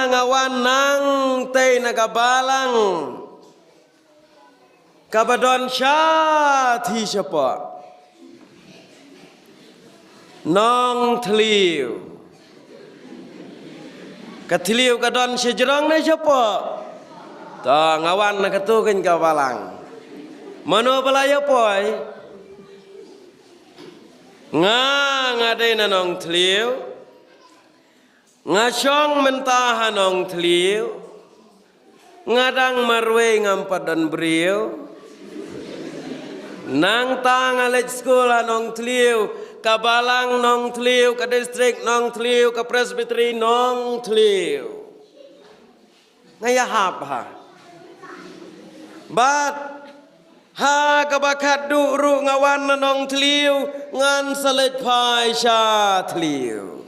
ngawan nang tei nagabalang kabadon syati siapa nong teliu kateliu kadon sejerang na siapa ta ngawan na katukin kabalang mano balaya poi ngadai na nong teliu ngasyong mentahan nong teliu ngadang marwe ngampadan beriu nang tang alet sekolah nong teliu kabalang nong teliu ke distrik nong teliu ke presbiteri nong teliu ngaya apa bat ha kabakat du ru ngawan nong teliu ngan salet pai sya teliu